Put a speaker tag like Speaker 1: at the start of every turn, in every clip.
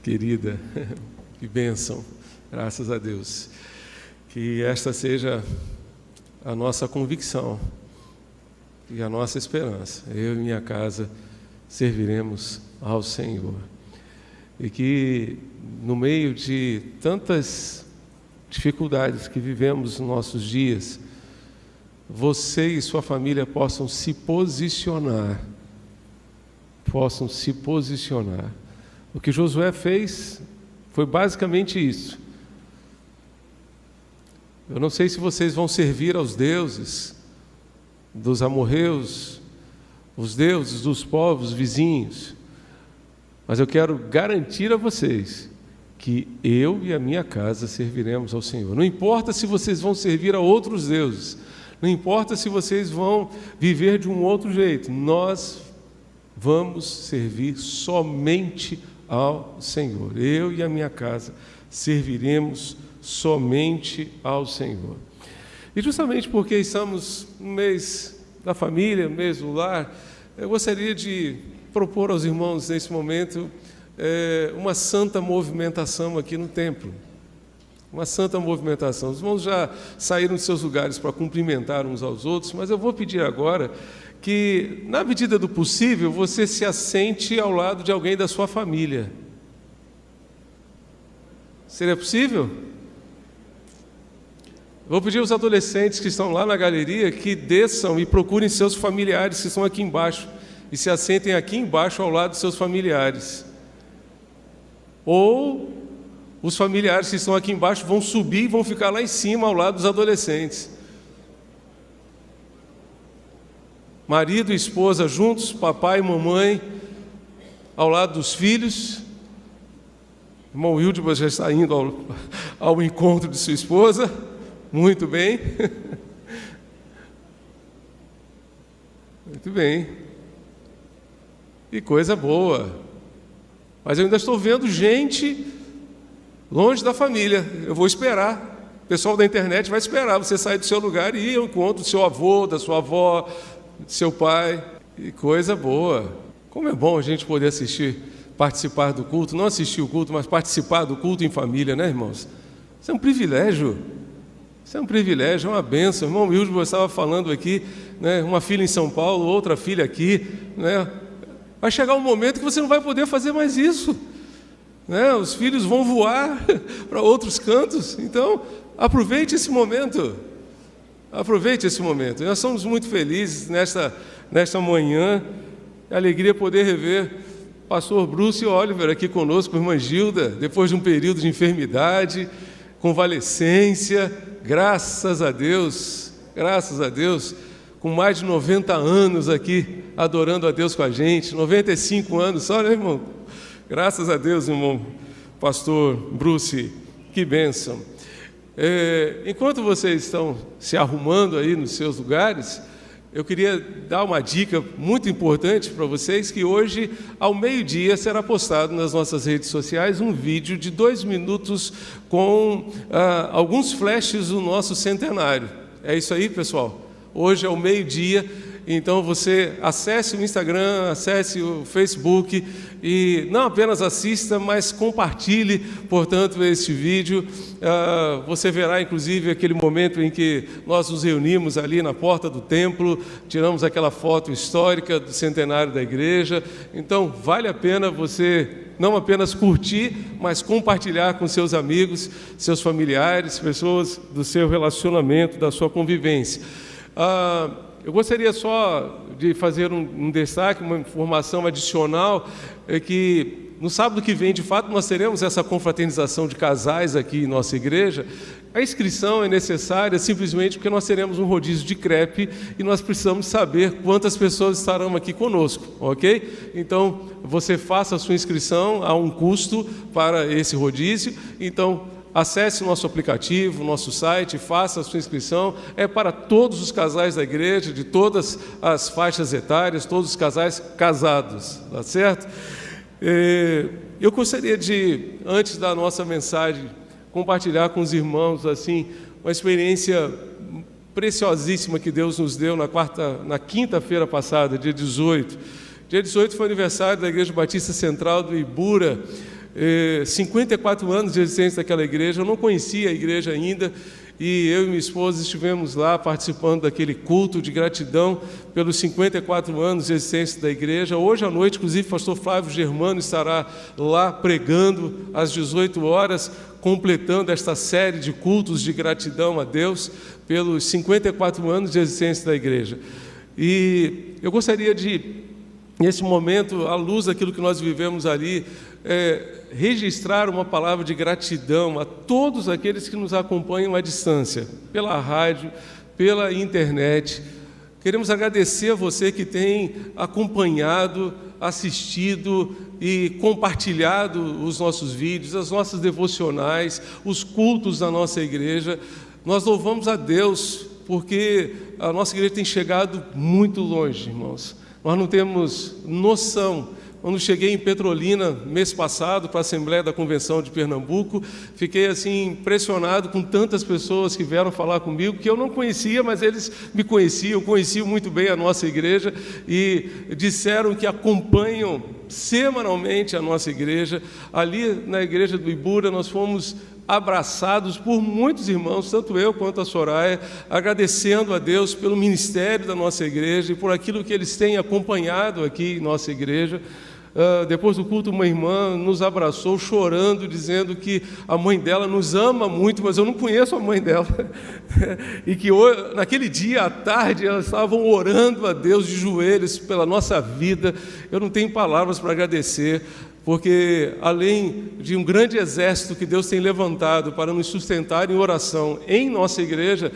Speaker 1: querida, que bênção, graças a Deus. Que esta seja a nossa convicção e a nossa esperança. Eu e minha casa serviremos ao Senhor. E que no meio de tantas dificuldades que vivemos nos nossos dias, você e sua família possam se posicionar. O que Josué fez foi basicamente isso. Eu não sei se vocês vão servir aos deuses dos amorreus, os deuses dos povos vizinhos, mas eu quero garantir a vocês que eu e a minha casa serviremos ao Senhor. Não importa se vocês vão servir a outros deuses, não importa se vocês vão viver de um outro jeito, nós vamos servir somente ao Senhor. Eu e a minha casa serviremos somente ao Senhor. E justamente porque estamos no mês da família, mês do lar, eu gostaria de propor aos irmãos nesse momento uma santa movimentação aqui no templo. Uma santa movimentação. Os irmãos já saíram de seus lugares para cumprimentar uns aos outros, mas eu vou pedir agora que, na medida do possível, você se assente ao lado de alguém da sua família. Seria possível? Vou pedir aos adolescentes que estão lá na galeria que desçam e procurem seus familiares que estão aqui embaixo e se assentem aqui embaixo ao lado de seus familiares. Ou os familiares que estão aqui embaixo vão subir e vão ficar lá em cima ao lado dos adolescentes. Marido e esposa juntos, papai e mamãe ao lado dos filhos. O irmão Wildman já está indo ao encontro de sua esposa. Muito bem. Muito bem. Que coisa boa. Mas eu ainda estou vendo gente longe da família. Eu vou esperar. O pessoal da internet vai esperar você sair do seu lugar e ir ao encontro do seu avô, da sua avó, do seu pai. Que coisa boa. Como é bom a gente poder participar do culto, não assistir o culto, mas participar do culto em família, né, irmãos? Isso é um privilégio. Isso é um privilégio, é uma bênção. O irmão Wilson estava falando aqui, né, uma filha em São Paulo, outra filha aqui, né? Vai chegar um momento que você não vai poder fazer mais isso, né? Os filhos vão voar para outros cantos. Então, aproveite esse momento. Aproveite esse momento. Nós somos muito felizes nesta manhã. É alegria poder rever o pastor Bruce Oliver aqui conosco, a irmã Gilda, depois de um período de enfermidade, convalescência. Graças a Deus, com mais de 90 anos aqui, adorando a Deus com a gente, 95 anos só, né, irmão? Graças a Deus, irmão pastor Bruce, que bênção. Enquanto vocês estão se arrumando aí nos seus lugares, eu queria dar uma dica muito importante para vocês, que hoje, ao meio-dia, será postado nas nossas redes sociais um vídeo de 2 minutos com alguns flashes do nosso centenário. É isso aí, pessoal? Hoje é o meio-dia, então você acesse o Instagram, acesse o Facebook e não apenas assista, mas compartilhe, portanto, este vídeo. Você verá, inclusive, aquele momento em que nós nos reunimos ali na porta do templo, tiramos aquela foto histórica do centenário da igreja. Então, vale a pena você não apenas curtir, mas compartilhar com seus amigos, seus familiares, pessoas do seu relacionamento, da sua convivência. Eu gostaria só de fazer um destaque, uma informação adicional, que no sábado que vem, de fato, nós teremos essa confraternização de casais aqui em nossa igreja. A inscrição é necessária simplesmente porque nós teremos um rodízio de crepe e nós precisamos saber quantas pessoas estarão aqui conosco, ok? Então, você faça a sua inscrição, há um custo para esse rodízio, então acesse o nosso aplicativo, o nosso site, faça a sua inscrição. É para todos os casais da igreja, de todas as faixas etárias, todos os casais casados, tá certo? Eu gostaria de, antes da nossa mensagem, compartilhar com os irmãos assim uma experiência preciosíssima que Deus nos deu na quinta-feira passada, dia 18. Dia 18 foi aniversário da Igreja Batista Central do Ibura. 54 anos de existência daquela igreja. Eu não conhecia a igreja ainda, e eu e minha esposa estivemos lá participando daquele culto de gratidão pelos 54 anos de existência da igreja. Hoje à noite, inclusive, o pastor Flávio Germano estará lá pregando às 18 horas, completando esta série de cultos de gratidão a Deus pelos 54 anos de existência da igreja. E eu gostaria de, nesse momento, à luz daquilo que nós vivemos ali, registrar uma palavra de gratidão a todos aqueles que nos acompanham à distância, pela rádio, pela internet. Queremos agradecer a você que tem acompanhado, assistido e compartilhado os nossos vídeos, as nossas devocionais, os cultos da nossa igreja. Nós louvamos a Deus porque a nossa igreja tem chegado muito longe, irmãos. Nós não temos noção. Quando cheguei em Petrolina, mês passado, para a Assembleia da Convenção de Pernambuco, fiquei assim impressionado com tantas pessoas que vieram falar comigo, que eu não conhecia, mas eles me conheciam muito bem a nossa igreja, e disseram que acompanham semanalmente a nossa igreja. Ali na igreja do Ibura, nós fomos abraçados por muitos irmãos, tanto eu quanto a Soraya, agradecendo a Deus pelo ministério da nossa igreja e por aquilo que eles têm acompanhado aqui em nossa igreja. Depois do culto, uma irmã nos abraçou chorando, dizendo que a mãe dela nos ama muito, mas eu não conheço a mãe dela, e que naquele dia à tarde elas estavam orando a Deus de joelhos pela nossa vida. Eu não tenho palavras para agradecer, porque além de um grande exército que Deus tem levantado para nos sustentar em oração em nossa igreja,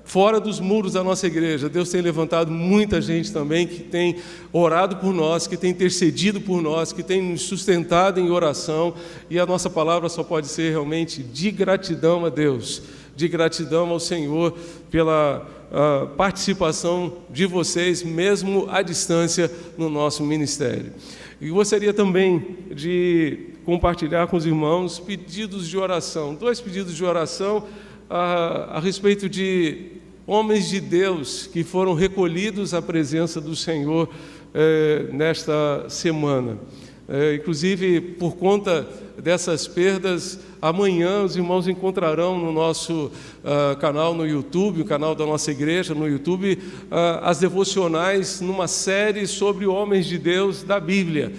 Speaker 1: fora dos muros da nossa igreja, Deus tem levantado muita gente também que tem orado por nós, que tem intercedido por nós, que tem nos sustentado em oração, e a nossa palavra só pode ser realmente de gratidão a Deus, de gratidão ao Senhor pela participação de vocês, mesmo à distância, no nosso ministério. E gostaria também de compartilhar com os irmãos pedidos de oração, 2 pedidos de oração a respeito de homens de Deus que foram recolhidos à presença do Senhor nesta semana. Inclusive, por conta dessas perdas, amanhã os irmãos encontrarão no nosso canal no YouTube, o canal da nossa igreja no YouTube, as devocionais numa série sobre homens de Deus da Bíblia.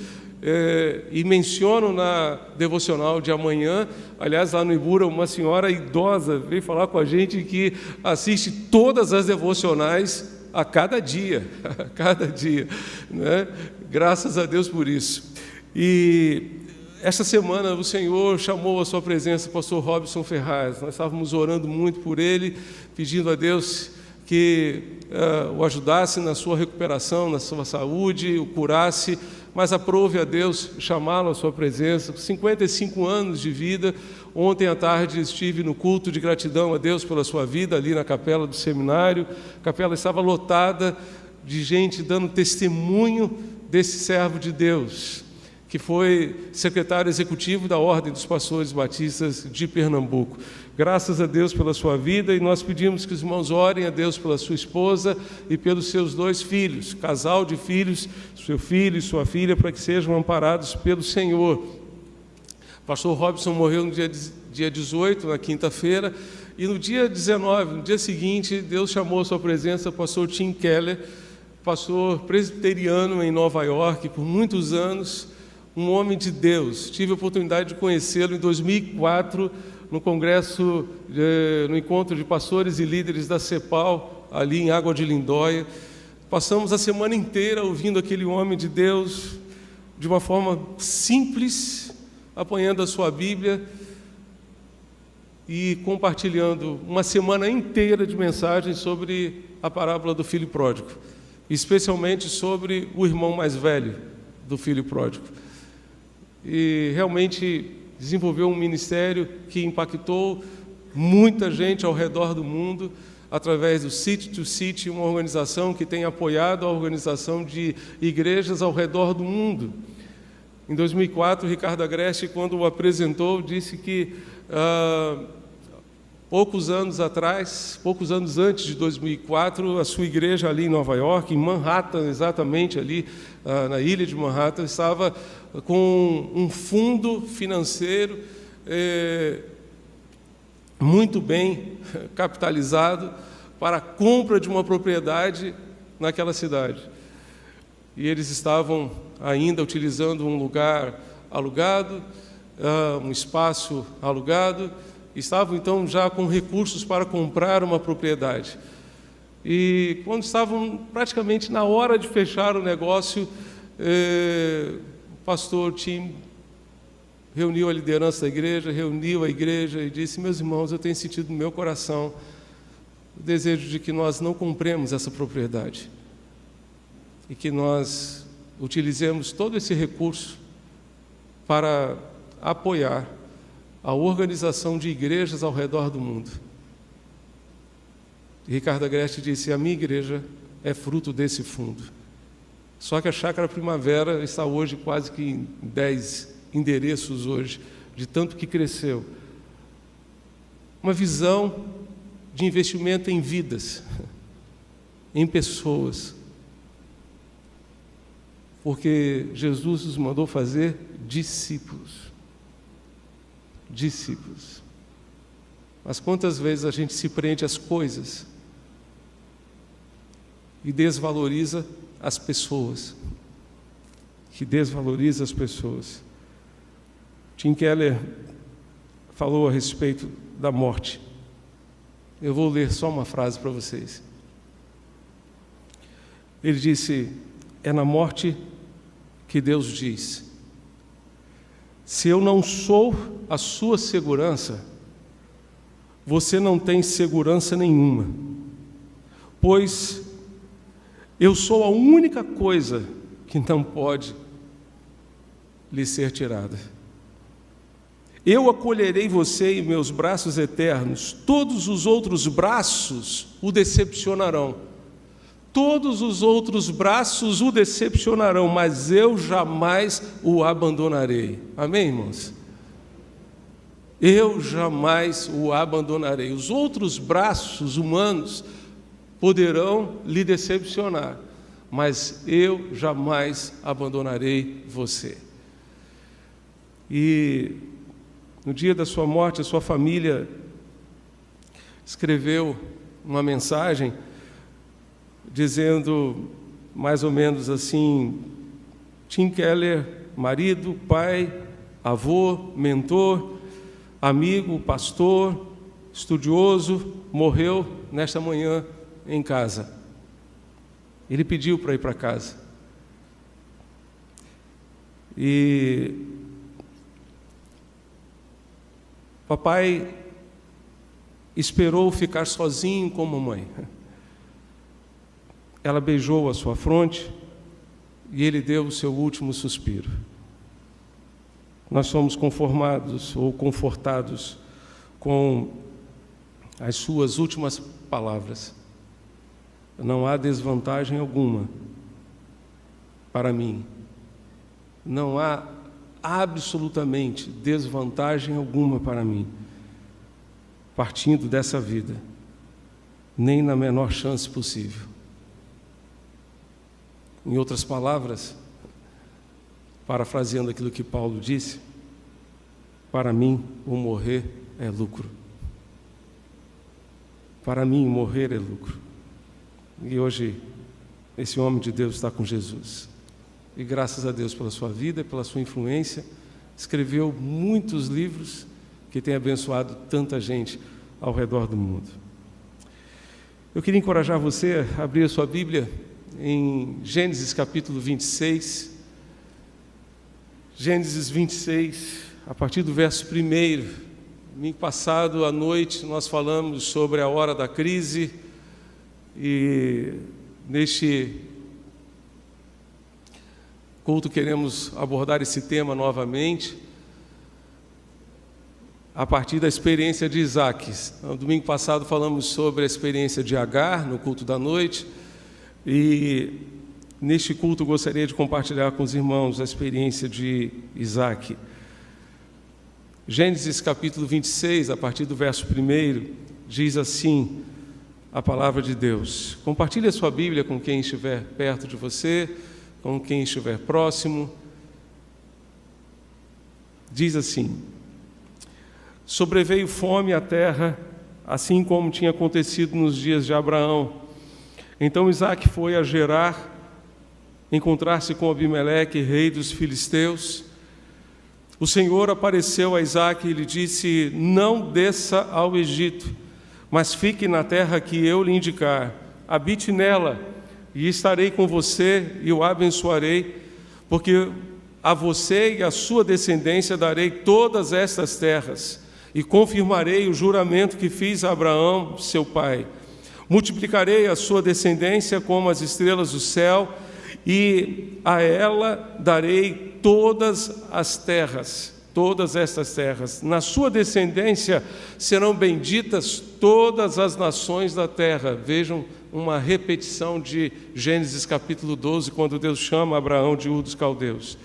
Speaker 1: E menciono na devocional de amanhã, aliás, lá no Ibura, uma senhora idosa veio falar com a gente que assiste todas as devocionais a cada dia, né? Graças a Deus por isso. E esta semana o Senhor chamou a sua presença o pastor Robson Ferraz. Nós estávamos orando muito por ele, pedindo a Deus que o ajudasse na sua recuperação, na sua saúde, o curasse, mas aprove a Deus chamá-lo à sua presença. 55 anos de vida. Ontem à tarde estive no culto de gratidão a Deus pela sua vida, ali na capela do seminário. A capela estava lotada de gente dando testemunho desse servo de Deus, que foi secretário executivo da Ordem dos Pastores Batistas de Pernambuco. Graças a Deus pela sua vida, e nós pedimos que os irmãos orem a Deus pela sua esposa e pelos seus 2 filhos, casal de filhos, seu filho e sua filha, para que sejam amparados pelo Senhor. O pastor Robson morreu no dia 18, na quinta-feira, e no dia 19, no dia seguinte, Deus chamou a sua presença o pastor Tim Keller, pastor presbiteriano em Nova York por muitos anos, um homem de Deus. Tive a oportunidade de conhecê-lo em 2004, no congresso, no encontro de pastores e líderes da CEPAL, ali em Água de Lindóia. Passamos a semana inteira ouvindo aquele homem de Deus, de uma forma simples, apanhando a sua Bíblia e compartilhando uma semana inteira de mensagens sobre a parábola do filho pródigo, especialmente sobre o irmão mais velho do filho pródigo. E realmente desenvolveu um ministério que impactou muita gente ao redor do mundo, através do City to City, uma organização que tem apoiado a organização de igrejas ao redor do mundo. Em 2004, Ricardo Agreste, quando o apresentou, disse que poucos anos atrás, poucos anos antes de 2004, a sua igreja ali em Nova York, em Manhattan, exatamente ali na ilha de Manhattan, estava com um fundo financeiro muito bem capitalizado para a compra de uma propriedade naquela cidade. E eles estavam ainda utilizando um lugar alugado, um espaço alugado, estavam então já com recursos para comprar uma propriedade. E quando estavam praticamente na hora de fechar o negócio, o pastor Tim reuniu a liderança da igreja, reuniu a igreja e disse: meus irmãos, eu tenho sentido no meu coração o desejo de que nós não compremos essa propriedade e que nós utilizemos todo esse recurso para apoiar a organização de igrejas ao redor do mundo. E Ricardo Agreste disse: a minha igreja é fruto desse fundo. Só que a Chácara Primavera está hoje quase que em 10 endereços hoje, de tanto que cresceu. Uma visão de investimento em vidas, em pessoas. Porque Jesus nos mandou fazer discípulos. Discípulos. Mas quantas vezes a gente se prende às coisas e desvaloriza as pessoas? Que desvaloriza as pessoas. Tim Keller falou a respeito da morte. Eu vou ler só uma frase para vocês. Ele disse: é na morte que Deus diz: se eu não sou a sua segurança, você não tem segurança nenhuma, pois eu sou a única coisa que não pode lhe ser tirada. Eu acolherei você em meus braços eternos. Todos os outros braços o decepcionarão. Todos os outros braços o decepcionarão, mas eu jamais o abandonarei. Amém, irmãos? Eu jamais o abandonarei. Os outros braços humanos poderão lhe decepcionar, mas eu jamais abandonarei você. E no dia da sua morte, a sua família escreveu uma mensagem dizendo mais ou menos assim: Tim Keller, marido, pai, avô, mentor, amigo, pastor, estudioso, morreu nesta manhã em casa. Ele pediu para ir para casa. E papai esperou ficar sozinho com a mamãe. Ela beijou a sua fronte e ele deu o seu último suspiro. Nós somos conformados ou confortados com as suas últimas palavras. Não há desvantagem alguma para mim. Não há absolutamente desvantagem alguma para mim, partindo dessa vida, nem na menor chance possível. Em outras palavras, parafraseando aquilo que Paulo disse, para mim o morrer é lucro. Para mim morrer é lucro. E hoje esse homem de Deus está com Jesus. E graças a Deus pela sua vida, pela sua influência, escreveu muitos livros que têm abençoado tanta gente ao redor do mundo. Eu queria encorajar você a abrir a sua Bíblia em Gênesis capítulo 26. Gênesis 26, a partir do verso 1. Domingo passado à noite nós falamos sobre a hora da crise e neste culto queremos abordar esse tema novamente a partir da experiência de Isaac. No domingo passado falamos sobre a experiência de Agar no culto da noite e neste culto gostaria de compartilhar com os irmãos a experiência de Isaac. Gênesis capítulo 26, a partir do verso 1, diz assim a palavra de Deus. Compartilhe a sua Bíblia com quem estiver perto de você, com quem estiver próximo. Diz assim: sobreveio fome à terra, assim como tinha acontecido nos dias de Abraão. Então Isaque foi a Gerar, encontrar-se com Abimeleque, rei dos filisteus. O Senhor apareceu a Isaque e lhe disse: não desça ao Egito, mas fique na terra que eu lhe indicar. Habite nela, e estarei com você e o abençoarei, porque a você e à sua descendência darei todas estas terras, e confirmarei o juramento que fiz a Abraão, seu pai. Multiplicarei a sua descendência como as estrelas do céu, e a ela darei todas as terras, todas estas terras. Na sua descendência serão benditas todas as nações da terra. Vejam uma repetição de Gênesis capítulo 12, quando Deus chama Abraão de Ur dos Caldeus.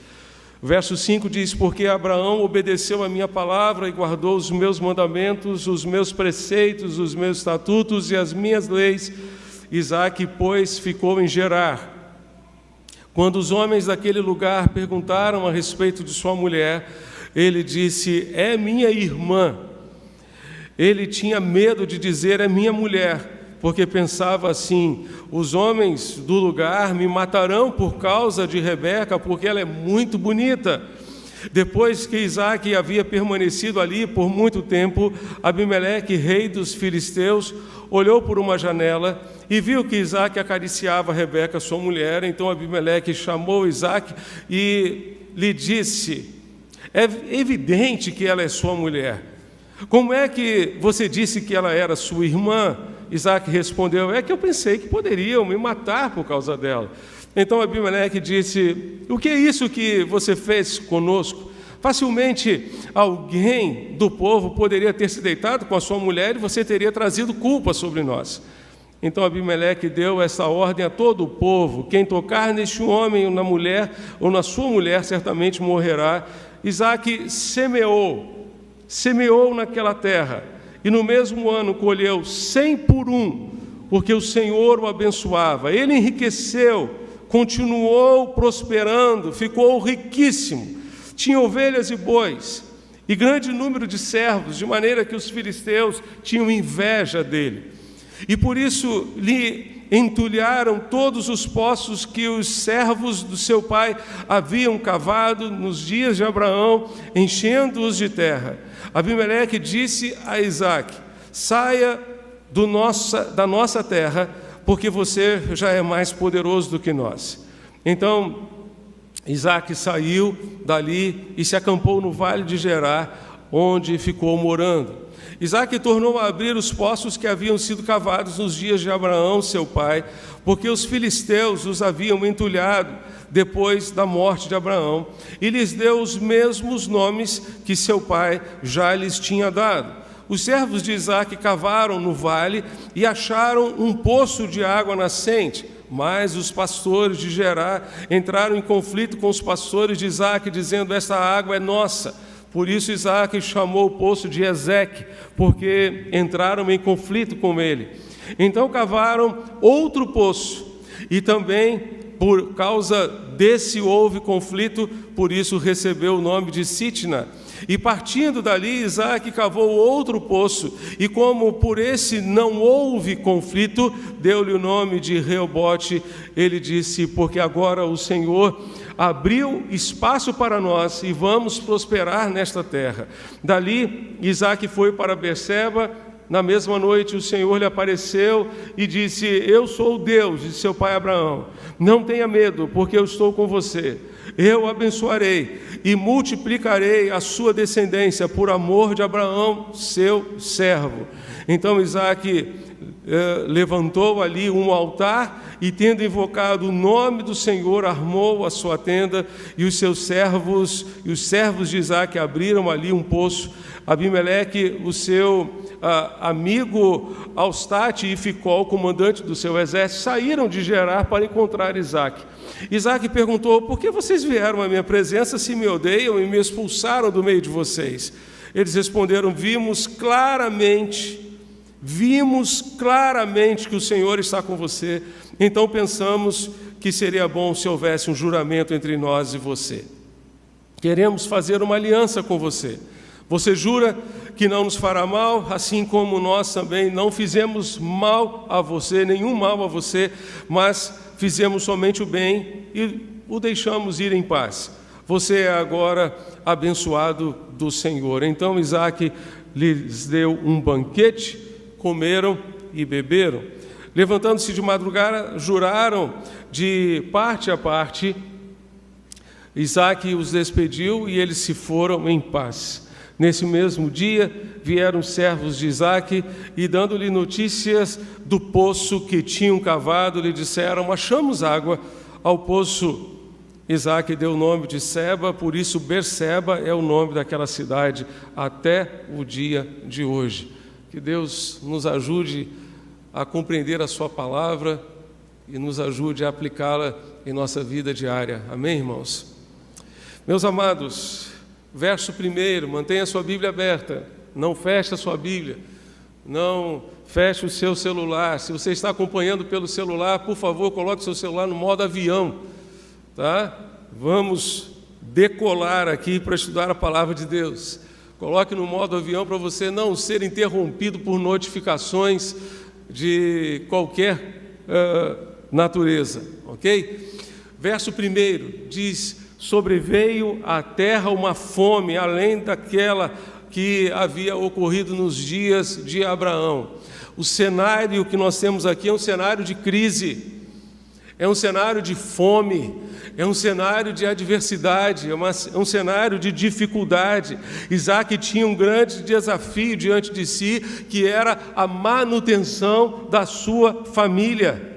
Speaker 1: Verso 5 diz: porque Abraão obedeceu a minha palavra e guardou os meus mandamentos, os meus preceitos, os meus estatutos e as minhas leis. Isaque, pois, ficou em Gerar. Quando os homens daquele lugar perguntaram a respeito de sua mulher, ele disse: é minha irmã. Ele tinha medo de dizer: é minha mulher, porque pensava assim: os homens do lugar me matarão por causa de Rebeca, porque ela é muito bonita. Depois que Isaque havia permanecido ali por muito tempo, Abimeleque, rei dos filisteus, olhou por uma janela e viu que Isaque acariciava Rebeca, sua mulher. Então Abimeleque chamou Isaque e lhe disse: é evidente que ela é sua mulher. Como é que você disse que ela era sua irmã? Isaque respondeu: é que eu pensei que poderiam me matar por causa dela. Então Abimeleque disse: o que é isso que você fez conosco? Facilmente alguém do povo poderia ter se deitado com a sua mulher e você teria trazido culpa sobre nós. Então Abimeleque deu essa ordem a todo o povo: quem tocar neste homem ou na mulher ou na sua mulher certamente morrerá. Isaque semeou naquela terra, e no mesmo ano colheu 100 por 1, porque o Senhor o abençoava. Ele enriqueceu, continuou prosperando, ficou riquíssimo, tinha ovelhas e bois, e grande número de servos, de maneira que os filisteus tinham inveja dele. E por isso lhe entulharam todos os poços que os servos do seu pai haviam cavado nos dias de Abraão, enchendo-os de terra. Abimeleque disse a Isaque: saia da nossa terra, porque você já é mais poderoso do que nós. Então Isaque saiu dali e se acampou no vale de Gerar, onde ficou morando. Isaque tornou a abrir os poços que haviam sido cavados nos dias de Abraão, seu pai, porque os filisteus os haviam entulhado depois da morte de Abraão, e lhes deu os mesmos nomes que seu pai já lhes tinha dado. Os servos de Isaque cavaram no vale e acharam um poço de água nascente, mas os pastores de Gerar entraram em conflito com os pastores de Isaque, dizendo: esta água é nossa. Por isso Isaque chamou o poço de Ezeque, porque entraram em conflito com ele. Então cavaram outro poço, e também por causa desse houve conflito, por isso recebeu o nome de Sitna. E partindo dali, Isaque cavou outro poço, e como por esse não houve conflito, deu-lhe o nome de Reobote. Ele disse: porque agora o Senhor abriu espaço para nós e vamos prosperar nesta terra. Dali, Isaque foi para Berseba. Na mesma noite o Senhor lhe apareceu e disse: eu sou o Deus de seu pai Abraão. Não tenha medo, porque eu estou com você. Eu abençoarei e multiplicarei a sua descendência por amor de Abraão, seu servo. Então Isaque levantou ali um altar e, tendo invocado o nome do Senhor, armou a sua tenda, e os servos de Isaque abriram ali um poço. Abimeleque, o seu amigo Austate e Ficol, comandante do seu exército, saíram de Gerar para encontrar Isaque. Isaque perguntou: por que vocês vieram à minha presença se me odeiam e me expulsaram do meio de vocês? Eles responderam: vimos claramente que o Senhor está com você, então pensamos que seria bom se houvesse um juramento entre nós e você. Queremos fazer uma aliança com você. Você jura que não nos fará mal, assim como nós também não fizemos mal a você, nenhum mal a você, mas fizemos somente o bem e o deixamos ir em paz. Você é agora abençoado do Senhor. Então Isaque lhes deu um banquete, comeram e beberam. Levantando-se de madrugada, juraram de parte a parte. Isaque os despediu e eles se foram em paz. Nesse mesmo dia, vieram servos de Isaque e, dando-lhe notícias do poço que tinham cavado, lhe disseram: achamos água. Ao poço, Isaque deu o nome de Seba, por isso Berseba é o nome daquela cidade até o dia de hoje. Que Deus nos ajude a compreender a sua palavra e nos ajude a aplicá-la em nossa vida diária. Amém, irmãos? Meus amados, verso 1, mantenha a sua Bíblia aberta, não feche a sua Bíblia, não feche o seu celular. Se você está acompanhando pelo celular, por favor, coloque o seu celular no modo avião, tá? Vamos decolar aqui para estudar a palavra de Deus. Coloque no modo avião para você não ser interrompido por notificações de qualquer natureza, ok? Verso 1 diz: sobreveio à terra uma fome, além daquela que havia ocorrido nos dias de Abraão. O cenário que nós temos aqui é um cenário de crise, é um cenário de fome, é um cenário de adversidade, é um cenário de dificuldade. Isaque tinha um grande desafio diante de si, que era a manutenção da sua família.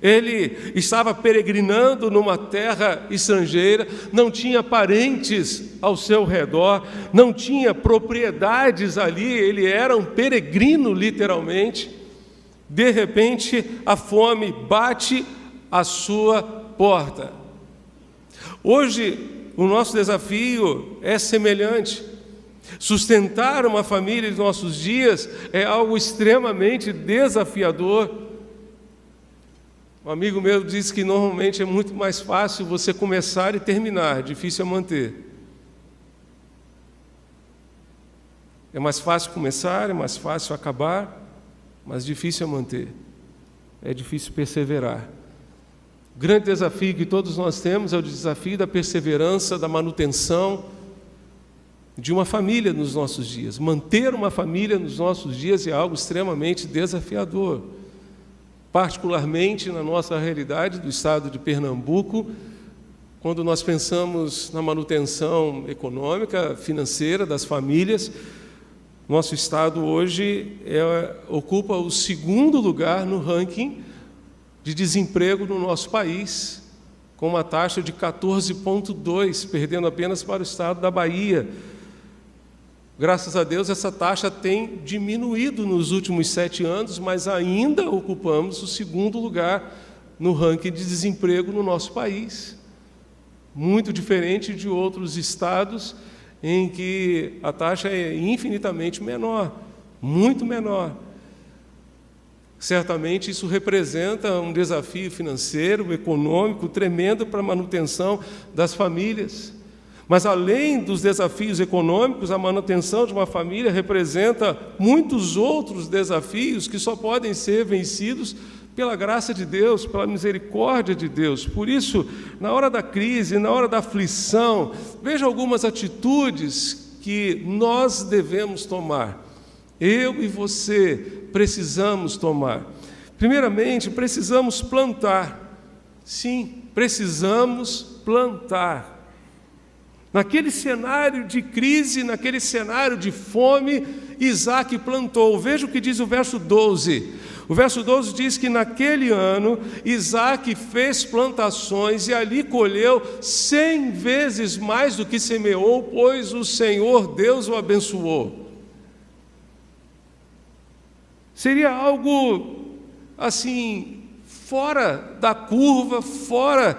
Speaker 1: Ele estava peregrinando numa terra estrangeira, não tinha parentes ao seu redor, não tinha propriedades ali, ele era um peregrino literalmente. De repente, a fome bate à sua porta. Hoje, o nosso desafio é semelhante. Sustentar uma família em nossos dias é algo extremamente desafiador. Um amigo meu disse que normalmente é muito mais fácil você começar e terminar, difícil é manter. É mais fácil começar, é mais fácil acabar, mas difícil é manter. É difícil perseverar. O grande desafio que todos nós temos é o desafio da perseverança, da manutenção de uma família nos nossos dias. Manter uma família nos nossos dias é algo extremamente desafiador. Particularmente na nossa realidade do estado de Pernambuco, quando nós pensamos na manutenção econômica, financeira das famílias, nosso estado hoje ocupa o 2º lugar no ranking de desemprego no nosso país, com uma taxa de 14,2, perdendo apenas para o estado da Bahia. Graças a Deus, essa taxa tem diminuído nos últimos 7 anos, mas ainda ocupamos o 2º lugar no ranking de desemprego no nosso país. Muito diferente de outros estados em que a taxa é infinitamente menor, muito menor. Certamente isso representa um desafio financeiro, econômico, tremendo para a manutenção das famílias. Mas além dos desafios econômicos, a manutenção de uma família representa muitos outros desafios que só podem ser vencidos pela graça de Deus, pela misericórdia de Deus. Por isso, na hora da crise, na hora da aflição, veja algumas atitudes que nós devemos tomar. Eu e você precisamos tomar. Primeiramente, precisamos plantar. Sim, precisamos plantar. Naquele cenário de crise, naquele cenário de fome, Isaac plantou. Veja o que diz o verso 12. O verso 12 diz que naquele ano, Isaac fez plantações e ali colheu 100 vezes mais do que semeou, pois o Senhor Deus o abençoou. Seria algo assim, fora da curva, fora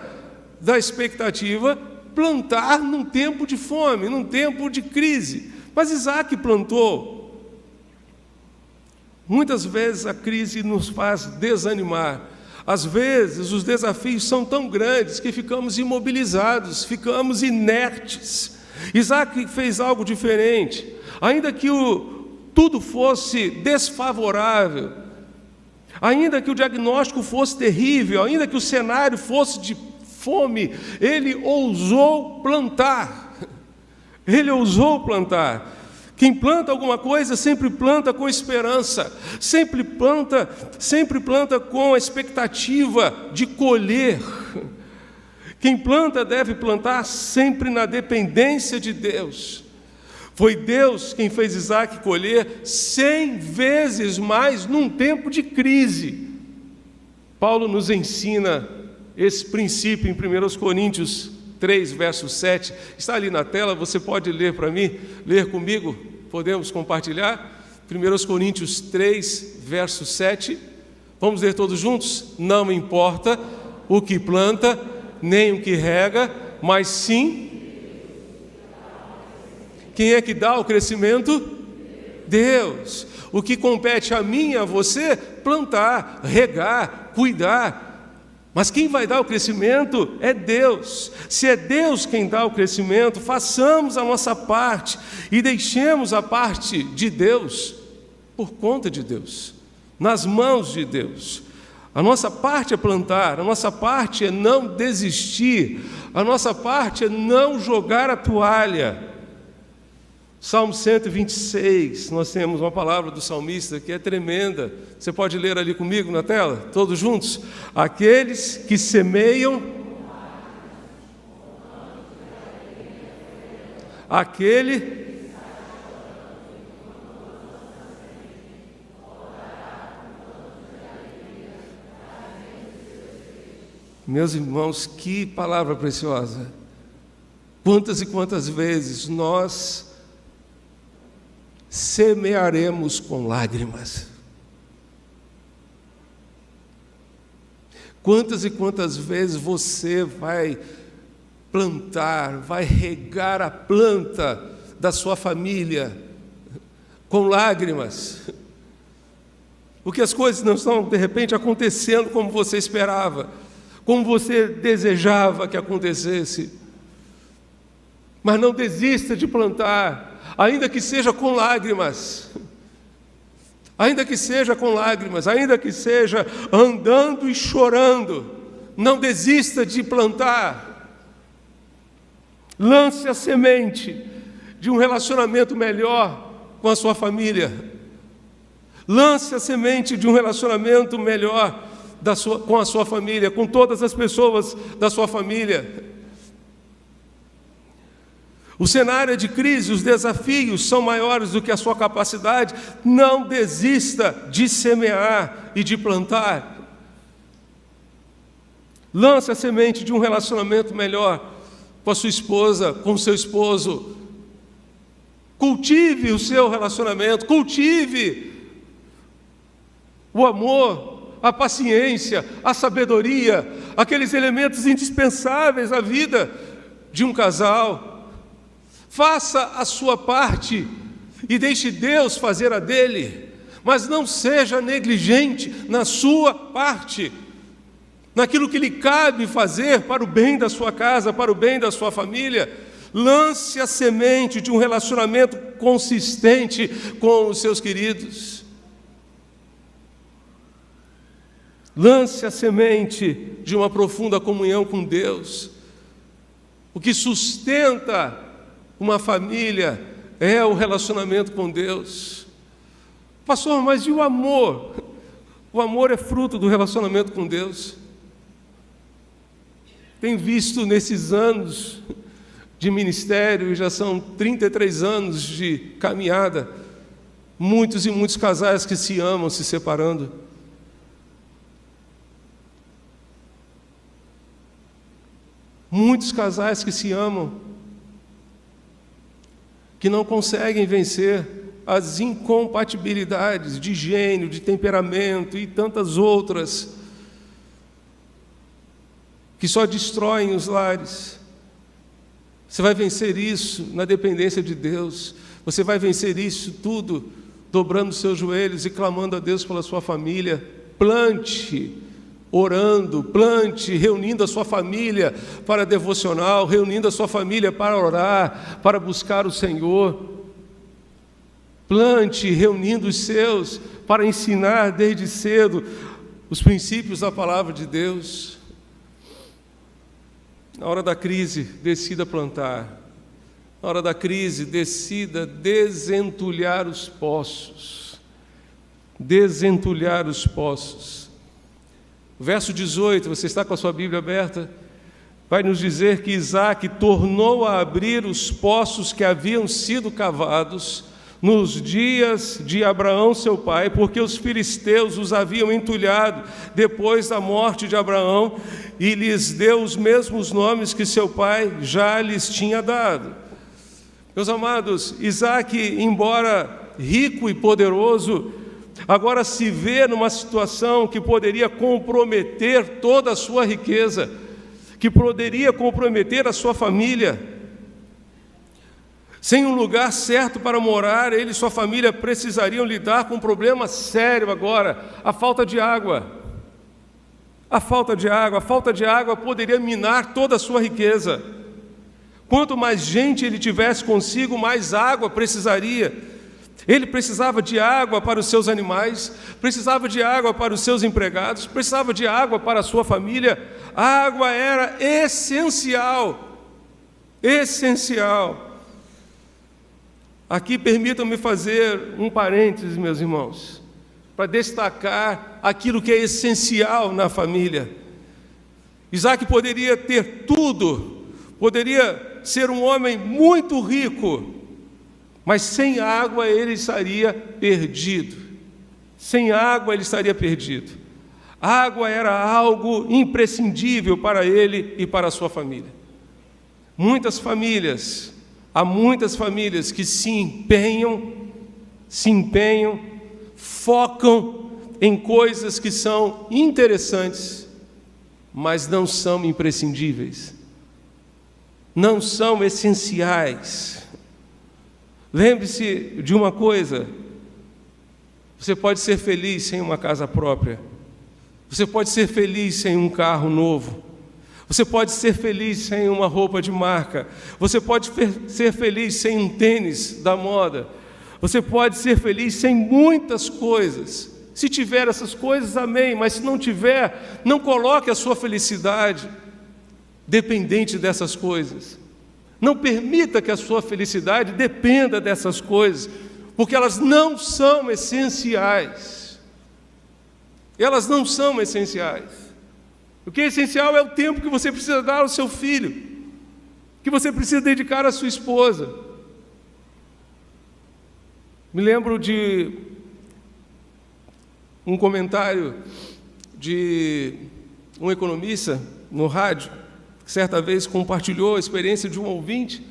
Speaker 1: da expectativa, plantar num tempo de fome, num tempo de crise. Mas Isaac plantou. Muitas vezes a crise nos faz desanimar. Às vezes os desafios são tão grandes que ficamos imobilizados, ficamos inertes. Isaac fez algo diferente. Ainda que tudo fosse desfavorável, ainda que o diagnóstico fosse terrível, ainda que o cenário fosse de fome, ele ousou plantar. Ele ousou plantar. Quem planta alguma coisa sempre planta com esperança, sempre planta com a expectativa de colher. Quem planta deve plantar sempre na dependência de Deus. Foi Deus quem fez Isaac colher 100 vezes mais num tempo de crise. Paulo nos ensina esse princípio em 1 Coríntios 3, verso 7, está ali na tela, você pode ler para mim, ler comigo, podemos compartilhar? 1 Coríntios 3, verso 7, vamos ler todos juntos? Não importa o que planta, nem o que rega, mas sim, quem é que dá o crescimento? Deus. O que compete a mim e a você? Plantar, regar, cuidar. Mas quem vai dar o crescimento é Deus. Se é Deus quem dá o crescimento, façamos a nossa parte e deixemos a parte de Deus por conta de Deus, nas mãos de Deus. A nossa parte é plantar, a nossa parte é não desistir, a nossa parte é não jogar a toalha. Salmo 126, nós temos uma palavra do salmista que é tremenda. Você pode ler ali comigo na tela, todos juntos? Aqueles que semeiam, Meus irmãos, que palavra preciosa. Quantas e quantas vezes nós semearemos com lágrimas. Quantas e quantas vezes você vai plantar, vai regar a planta da sua família com lágrimas, porque as coisas não estão de repente acontecendo como você esperava, como você desejava que acontecesse. Mas não desista de plantar, ainda que seja com lágrimas, ainda que seja com lágrimas, ainda que seja andando e chorando, não desista de plantar. Lance a semente de um relacionamento melhor com a sua família. Lance a semente de um relacionamento melhor com a sua família, com todas as pessoas da sua família. O cenário é de crise, os desafios são maiores do que a sua capacidade. Não desista de semear e de plantar. Lance a semente de um relacionamento melhor com a sua esposa, com o seu esposo. Cultive o seu relacionamento, cultive o amor, a paciência, a sabedoria, aqueles elementos indispensáveis à vida de um casal. Faça a sua parte e deixe Deus fazer a dele, mas não seja negligente na sua parte, naquilo que lhe cabe fazer para o bem da sua casa, para o bem da sua família. Lance a semente de um relacionamento consistente com os seus queridos. Lance a semente de uma profunda comunhão com Deus. O que sustenta uma família é o relacionamento com Deus. Pastor, mas e o amor? O amor é fruto do relacionamento com Deus. Tenho visto nesses anos de ministério e já são 33 anos de caminhada. Muitos e muitos casais que se amam se separando. Muitos casais que se amam, que não conseguem vencer as incompatibilidades de gênio, de temperamento e tantas outras, que só destroem os lares. Você vai vencer isso na dependência de Deus. Você vai vencer isso tudo dobrando os seus joelhos e clamando a Deus pela sua família. Plante, orando, plante, reunindo a sua família para devocional, reunindo a sua família para orar, para buscar o Senhor. Plante, reunindo os seus para ensinar desde cedo os princípios da palavra de Deus. Na hora da crise, decida plantar. Na hora da crise, decida desentulhar os poços. Desentulhar os poços. O verso 18, você está com a sua Bíblia aberta? Vai nos dizer que Isaque tornou a abrir os poços que haviam sido cavados nos dias de Abraão, seu pai, porque os filisteus os haviam entulhado depois da morte de Abraão, e lhes deu os mesmos nomes que seu pai já lhes tinha dado. Meus amados, Isaque, embora rico e poderoso, agora se vê numa situação que poderia comprometer toda a sua riqueza, que poderia comprometer a sua família. Sem um lugar certo para morar, ele e sua família precisariam lidar com um problema sério agora, a falta de água. A falta de água poderia minar toda a sua riqueza. Quanto mais gente ele tivesse consigo, mais água precisaria. Ele precisava de água para os seus animais, precisava de água para os seus empregados, precisava de água para a sua família. A água era essencial, essencial. Aqui permitam-me fazer um parênteses, meus irmãos, para destacar aquilo que é essencial na família. Isaque poderia ter tudo, poderia ser um homem muito rico, mas sem água ele estaria perdido. Sem água ele estaria perdido. A água era algo imprescindível para ele e para a sua família. Há muitas famílias que se empenham, focam em coisas que são interessantes, mas não são imprescindíveis, não são essenciais. Lembre-se de uma coisa: você pode ser feliz sem uma casa própria, você pode ser feliz sem um carro novo, você pode ser feliz sem uma roupa de marca, você pode ser feliz sem um tênis da moda, você pode ser feliz sem muitas coisas. Se tiver essas coisas, amém, mas se não tiver, não coloque a sua felicidade dependente dessas coisas. Não permita que a sua felicidade dependa dessas coisas, porque elas não são essenciais. Elas não são essenciais. O que é essencial é o tempo que você precisa dar ao seu filho, que você precisa dedicar à sua esposa. Me lembro de um comentário de um economista no rádio, que certa vez compartilhou a experiência de um ouvinte,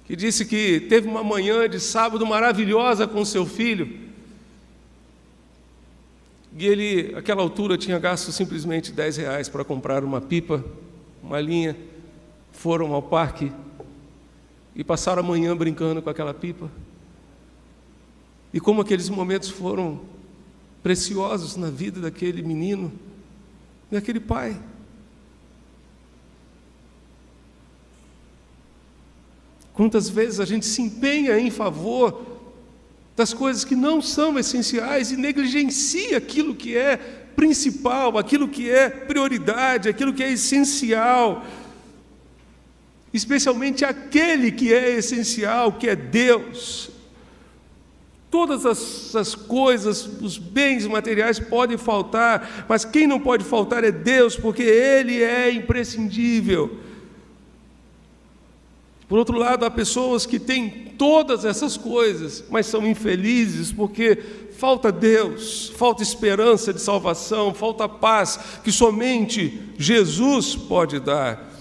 Speaker 1: que disse que teve uma manhã de sábado maravilhosa com seu filho, e ele, àquela altura, tinha gasto simplesmente R$10 para comprar uma pipa, uma linha. Foram ao parque e passaram a manhã brincando com aquela pipa. E como aqueles momentos foram preciosos na vida daquele menino, daquele pai. Quantas vezes a gente se empenha em favor das coisas que não são essenciais e negligencia aquilo que é principal, aquilo que é prioridade, aquilo que é essencial, especialmente aquele que é essencial, que é Deus. Todas as coisas, os bens materiais podem faltar, mas quem não pode faltar é Deus, porque Ele é imprescindível. Por outro lado, há pessoas que têm todas essas coisas, mas são infelizes porque falta Deus, falta esperança de salvação, falta paz que somente Jesus pode dar.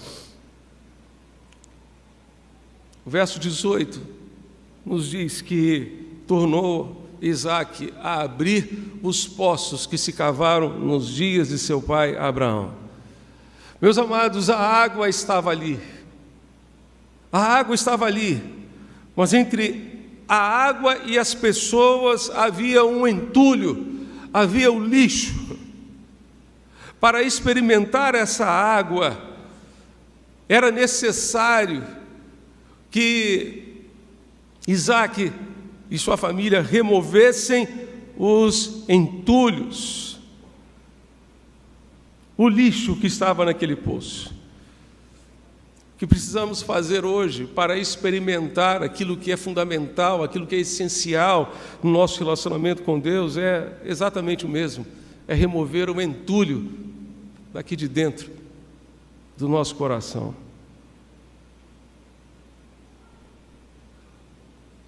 Speaker 1: O verso 18 nos diz que tornou Isaque a abrir os poços que se cavaram nos dias de seu pai Abraão. Meus amados, a água estava ali. A água estava ali, mas entre a água e as pessoas havia um entulho, havia o lixo. Para experimentar essa água, era necessário que Isaque e sua família removessem os entulhos, o lixo que estava naquele poço. O que precisamos fazer hoje para experimentar aquilo que é fundamental, aquilo que é essencial no nosso relacionamento com Deus é exatamente o mesmo, é remover o entulho daqui de dentro do nosso coração.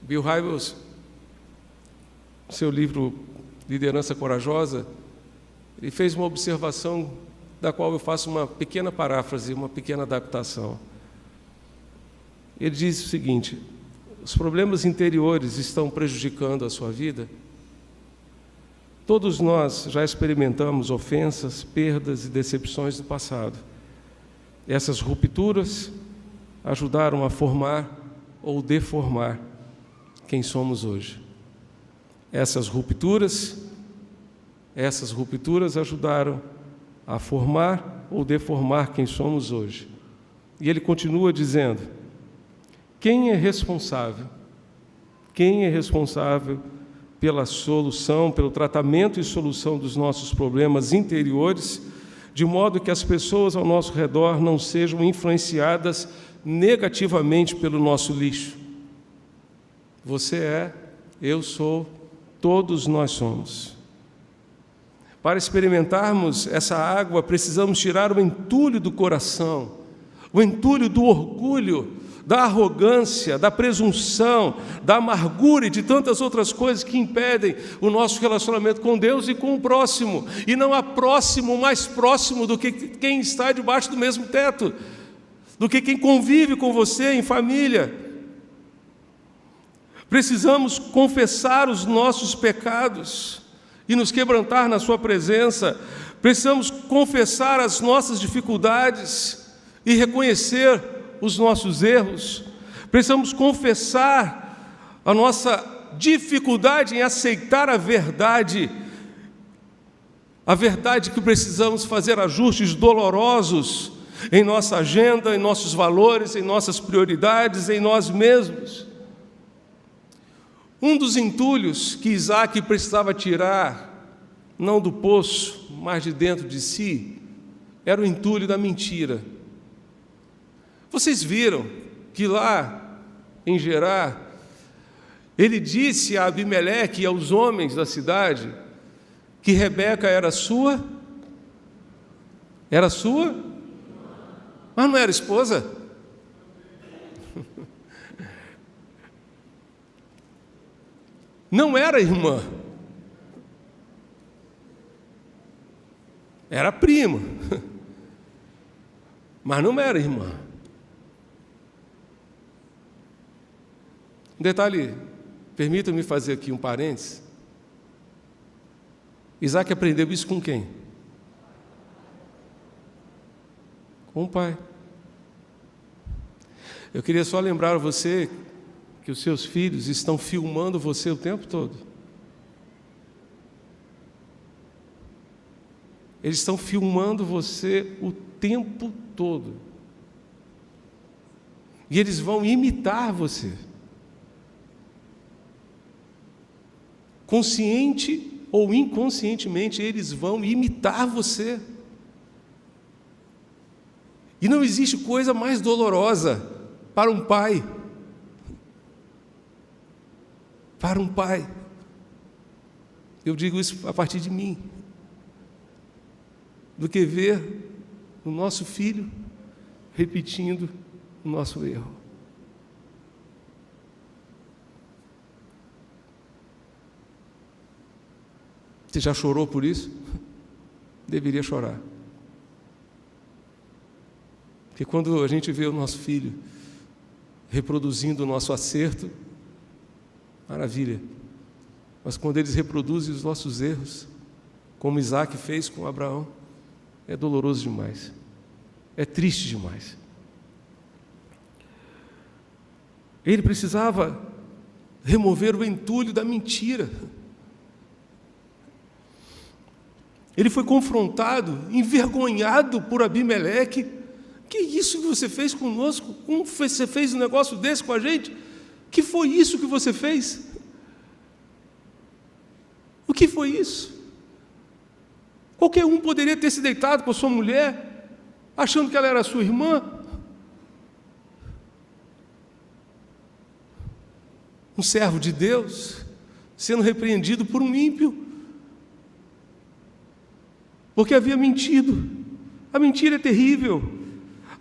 Speaker 1: Bill Hybels, seu livro Liderança Corajosa, ele fez uma observação da qual eu faço uma pequena paráfrase, uma pequena adaptação. Ele diz o seguinte: os problemas interiores estão prejudicando a sua vida? Todos nós já experimentamos ofensas, perdas e decepções do passado. Essas rupturas ajudaram a formar ou deformar quem somos hoje. Essas rupturas ajudaram a formar ou deformar quem somos hoje. E ele continua dizendo: quem é responsável? Quem é responsável pela solução, pelo tratamento e solução dos nossos problemas interiores, de modo que as pessoas ao nosso redor não sejam influenciadas negativamente pelo nosso lixo? Você é, eu sou, todos nós somos. Para experimentarmos essa água, precisamos tirar o entulho do coração, o entulho do orgulho, da arrogância, da presunção, da amargura e de tantas outras coisas que impedem o nosso relacionamento com Deus e com o próximo. E não há próximo mais próximo do que quem está debaixo do mesmo teto, do que quem convive com você em família. Precisamos confessar os nossos pecados e nos quebrantar na sua presença. Precisamos confessar as nossas dificuldades e reconhecer os nossos erros. Precisamos confessar a nossa dificuldade em aceitar a verdade que precisamos fazer ajustes dolorosos em nossa agenda, em nossos valores, em nossas prioridades, em nós mesmos. Um dos entulhos que Isaque precisava tirar, não do poço, mas de dentro de si, era o entulho da mentira. Vocês viram que lá em Gerar, ele disse a Abimeleque e aos homens da cidade que Rebeca era sua? Era sua? Mas não era esposa? Não era irmã. Era prima. Mas não era irmã. Um detalhe, permita-me fazer aqui um parênteses. Isaque aprendeu isso com quem? Com o pai. Eu queria só lembrar a você que os seus filhos estão filmando você o tempo todo. Eles estão filmando você o tempo todo. E eles vão imitar você. Consciente ou inconscientemente, eles vão imitar você. E não existe coisa mais dolorosa para um pai. Para um pai. Eu digo isso a partir de mim. Do que ver o nosso filho repetindo o nosso erro. Você já chorou por isso? Deveria chorar. Porque quando a gente vê o nosso filho reproduzindo o nosso acerto, maravilha. Mas quando eles reproduzem os nossos erros, como Isaac fez com Abraão, é doloroso demais. É triste demais. Ele precisava remover o entulho da mentira. Ele foi confrontado, envergonhado por Abimeleque. Que isso que você fez conosco? Como você fez um negócio desse com a gente? Que foi isso que você fez? O que foi isso? Qualquer um poderia ter se deitado com a sua mulher, achando que ela era sua irmã. Um servo de Deus sendo repreendido por um ímpio, porque havia mentido. A mentira é terrível.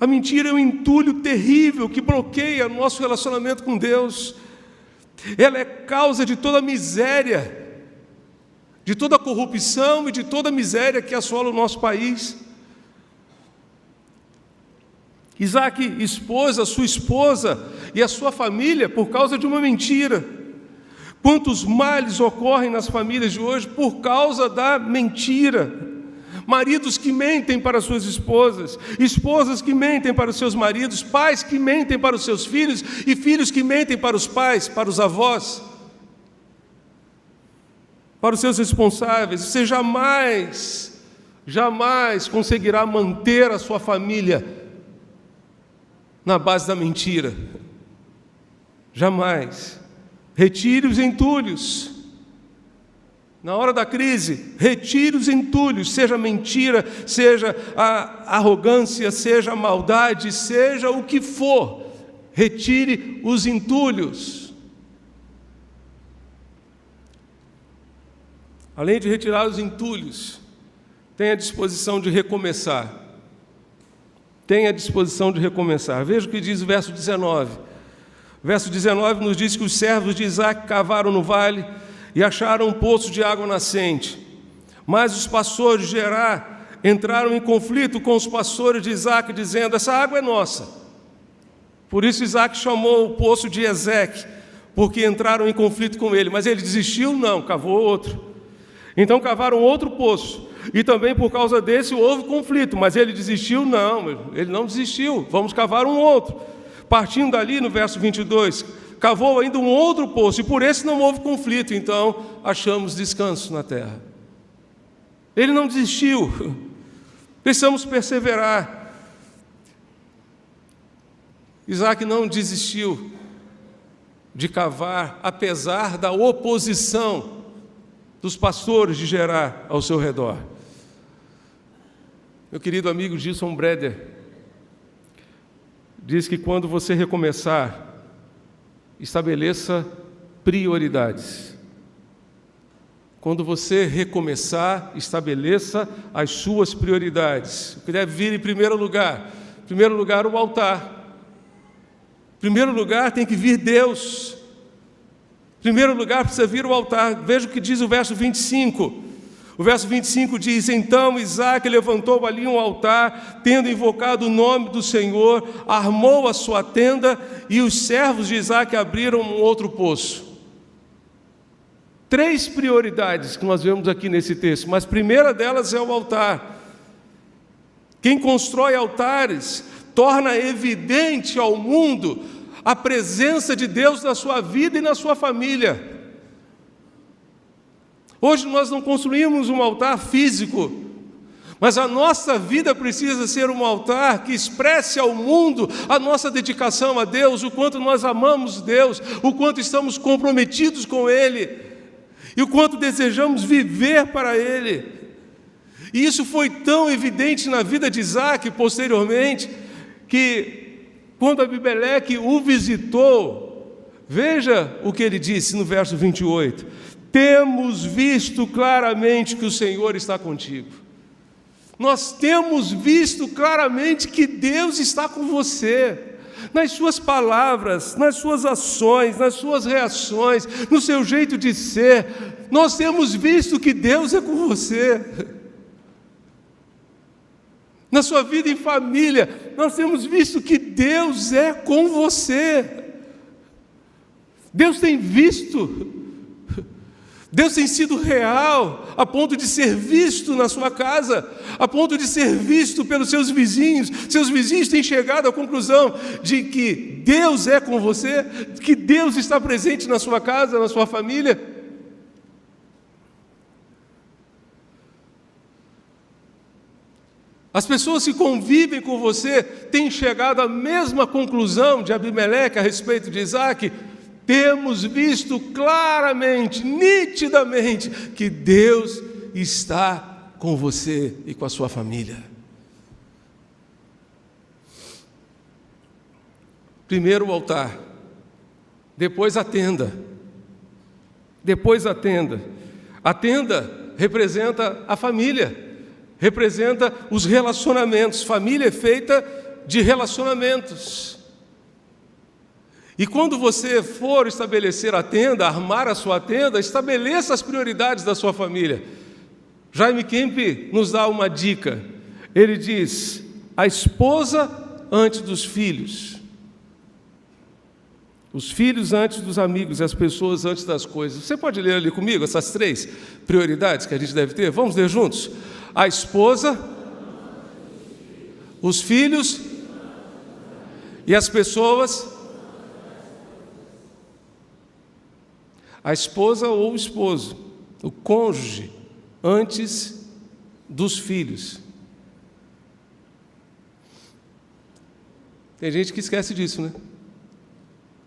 Speaker 1: A mentira é um entulho terrível que bloqueia nosso relacionamento com Deus. Ela é causa de toda a miséria, de toda a corrupção e de toda a miséria que assola o nosso país. Isaac expôs a sua esposa e a sua família por causa de uma mentira. Quantos males ocorrem nas famílias de hoje por causa da mentira? Maridos que mentem para suas esposas, esposas que mentem para os seus maridos, pais que mentem para os seus filhos e filhos que mentem para os pais, para os avós, para os seus responsáveis. Você jamais conseguirá manter a sua família na base da mentira. Jamais. Retire os entulhos. Na hora da crise, retire os entulhos, seja mentira, seja a arrogância, seja a maldade, seja o que for, retire os entulhos. Além de retirar os entulhos, tenha disposição de recomeçar. Tenha disposição de recomeçar. Veja o que diz o verso 19. O verso 19 nos diz que os servos de Isaac cavaram no vale e acharam um poço de água nascente. Mas os pastores de Gerar entraram em conflito com os pastores de Isaac, dizendo: essa água é nossa. Por isso Isaac chamou o poço de Ezeque, porque entraram em conflito com ele. Mas ele desistiu? Não, cavou outro. Então cavaram outro poço, e também por causa desse houve conflito. Mas ele desistiu? Não, ele não desistiu. Vamos cavar um outro. Partindo dali, no verso 22, cavou ainda um outro poço, e por esse não houve conflito, então achamos descanso na terra. Ele não desistiu. Precisamos perseverar. Isaac não desistiu de cavar, apesar da oposição dos pastores de Gerar ao seu redor. Meu querido amigo Gilson Breder diz que quando você recomeçar, estabeleça prioridades. Quando você recomeçar, estabeleça as suas prioridades. O que deve vir em primeiro lugar? Em primeiro lugar, o altar. Em primeiro lugar, tem que vir Deus. Em primeiro lugar, precisa vir o altar. Veja o que diz o verso 25. O verso 25 diz: então Isaac levantou ali um altar, tendo invocado o nome do Senhor, armou a sua tenda, e os servos de Isaac abriram um outro poço. 3 prioridades que nós vemos aqui nesse texto, mas a primeira delas é o altar. Quem constrói altares torna evidente ao mundo a presença de Deus na sua vida e na sua família. Hoje nós não construímos um altar físico, mas a nossa vida precisa ser um altar que expresse ao mundo a nossa dedicação a Deus, o quanto nós amamos Deus, o quanto estamos comprometidos com Ele e o quanto desejamos viver para Ele. E isso foi tão evidente na vida de Isaac posteriormente, que quando Abimeleque o visitou, veja o que ele disse no verso 28. Temos visto claramente que o Senhor está contigo. Nós temos visto claramente que Deus está com você. nas suas palavras, nas suas ações, nas suas reações, no seu jeito de ser. Nós temos visto que Deus é com você. Na sua vida em família, nós temos visto que Deus é com você. Deus tem visto. Deus tem sido real, a ponto de ser visto na sua casa, a ponto de ser visto pelos seus vizinhos. Seus vizinhos têm chegado à conclusão de que Deus é com você, que Deus está presente na sua casa, na sua família. As pessoas que convivem com você têm chegado à mesma conclusão de Abimeleque a respeito de Isaque. Temos visto claramente, nitidamente, que Deus está com você e com a sua família. Primeiro o altar, depois a tenda. Depois a tenda. A tenda representa a família, representa os relacionamentos. Família é feita de relacionamentos. E quando você for estabelecer a tenda, armar a sua tenda, estabeleça as prioridades da sua família. Jaime Kemp nos dá uma dica. Ele diz: a esposa antes dos filhos, os filhos antes dos amigos e as pessoas antes das coisas. Você pode ler ali comigo essas 3 prioridades que a gente deve ter? Vamos ler juntos? A esposa, os filhos e as pessoas. A esposa ou o esposo, o cônjuge, antes dos filhos. Tem gente que esquece disso, né?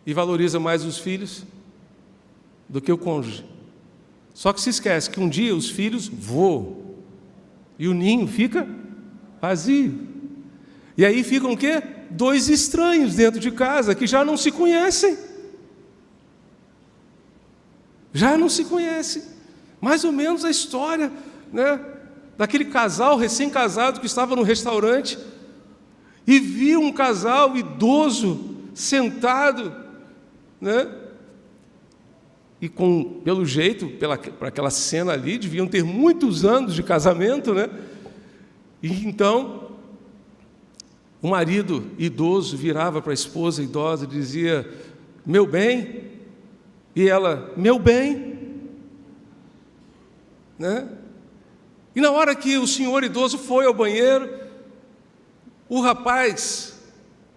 Speaker 1: E valoriza mais os filhos do que o cônjuge. Só que se esquece que um dia os filhos voam e o ninho fica vazio. E aí ficam o quê? 2 estranhos dentro de casa que já não se conhecem. Já não se conhece. Mais ou menos a história, né, daquele casal recém-casado que estava no restaurante e viu um casal idoso sentado, né, e pelo jeito, para aquela cena ali, deviam ter muitos anos de casamento, né? E então o marido idoso virava para a esposa idosa e dizia: meu bem. E ela: meu bem, né? E na hora que o senhor idoso foi ao banheiro, o rapaz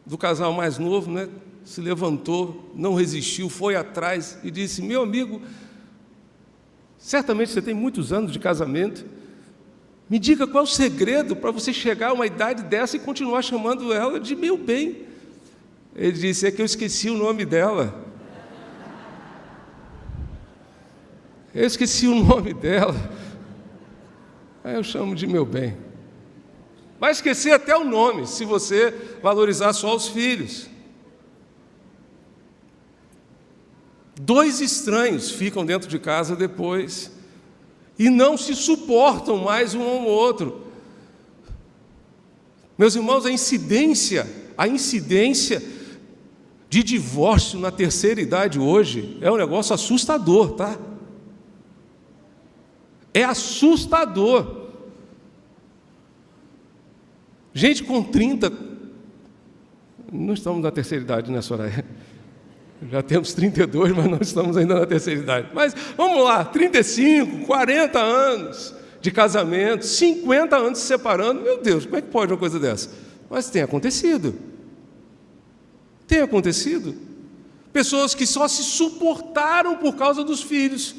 Speaker 1: do casal mais novo, né, se levantou, não resistiu, foi atrás e disse: meu amigo, certamente você tem muitos anos de casamento, me diga qual é o segredo para você chegar a uma idade dessa e continuar chamando ela de meu bem. Ele disse: é que eu esqueci o nome dela. Eu esqueci o nome dela, aí eu chamo de meu bem. Vai esquecer até o nome, se você valorizar só os filhos. 2 estranhos ficam dentro de casa depois e não se suportam mais um ao outro. Meus irmãos, a incidência de divórcio na terceira idade hoje é um negócio assustador, tá? É assustador. Gente com 30, não estamos na terceira idade, né, Soraya? Já temos 32, mas não estamos ainda na terceira idade. Mas vamos lá, 35, 40 anos de casamento, 50 anos se separando. Meu Deus, como é que pode uma coisa dessa? Mas tem acontecido. Tem acontecido. Pessoas que só se suportaram por causa dos filhos.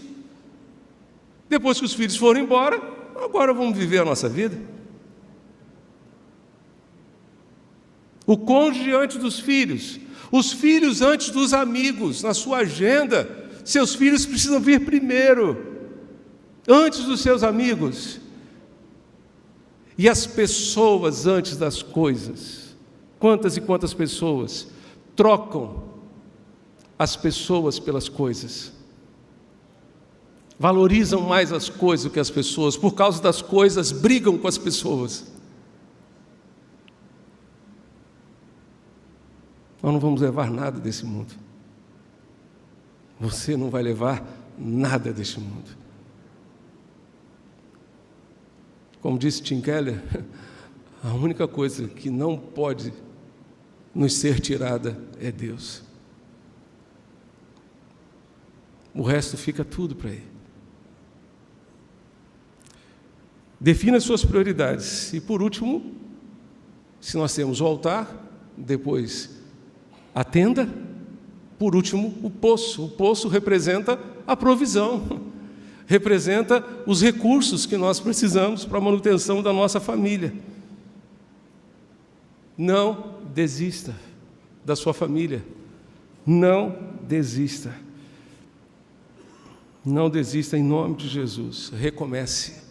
Speaker 1: Depois que os filhos foram embora, agora vamos viver a nossa vida. O cônjuge antes dos filhos, os filhos antes dos amigos. Na sua agenda, seus filhos precisam vir primeiro, antes dos seus amigos. E as pessoas antes das coisas. Quantas e quantas pessoas trocam as pessoas pelas coisas? Valorizam mais as coisas do que as pessoas, por causa das coisas brigam com as pessoas. Nós não vamos levar nada desse mundo. Você não vai levar nada deste mundo. Como disse Tim Keller, a única coisa que não pode nos ser tirada é Deus. O resto fica tudo para Ele. Defina as suas prioridades. E por último, se nós temos o altar, depois a tenda, por último o poço. O poço representa a provisão, representa os recursos que nós precisamos para a manutenção da nossa família. Não desista da sua família. Não desista. Não desista em nome de Jesus. Recomece.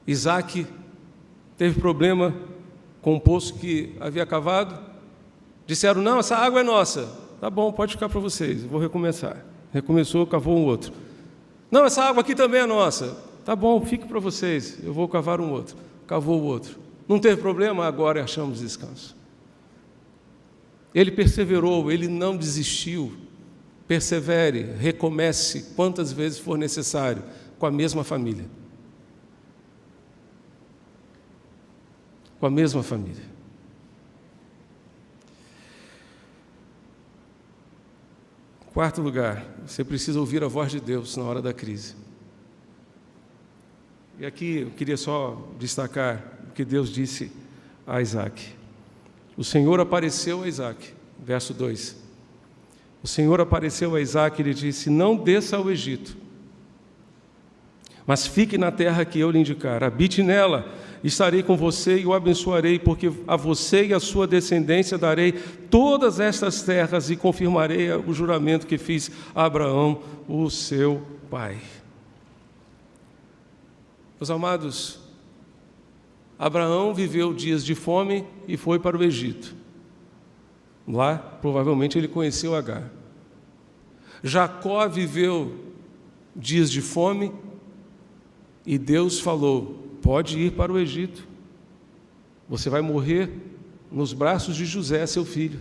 Speaker 1: Isaac teve problema com o poço que havia cavado. Disseram, não, essa água é nossa. Tá bom, pode ficar para vocês, eu vou recomeçar. Recomeçou, cavou um outro. Não, essa água aqui também é nossa. Tá bom, fique para vocês, eu vou cavar um outro. Cavou o outro. Não teve problema, agora achamos descanso. Ele perseverou, ele não desistiu. Persevere, recomece quantas vezes for necessário, com a mesma família. Com a mesma família. Quarto lugar, você precisa ouvir a voz de Deus na hora da crise. E aqui eu queria só destacar o que Deus disse a Isaac. O Senhor apareceu a Isaac, verso 2. O Senhor apareceu a Isaac e lhe disse, não desça ao Egito, mas fique na terra que eu lhe indicar, habite nela, estarei com você e o abençoarei, porque a você e a sua descendência darei todas estas terras e confirmarei o juramento que fiz a Abraão, o seu pai. Meus amados, Abraão viveu dias de fome e foi para o Egito. Lá, provavelmente, ele conheceu Agar. Jacó viveu dias de fome e Deus falou, pode ir para o Egito. Você vai morrer nos braços de José, seu filho.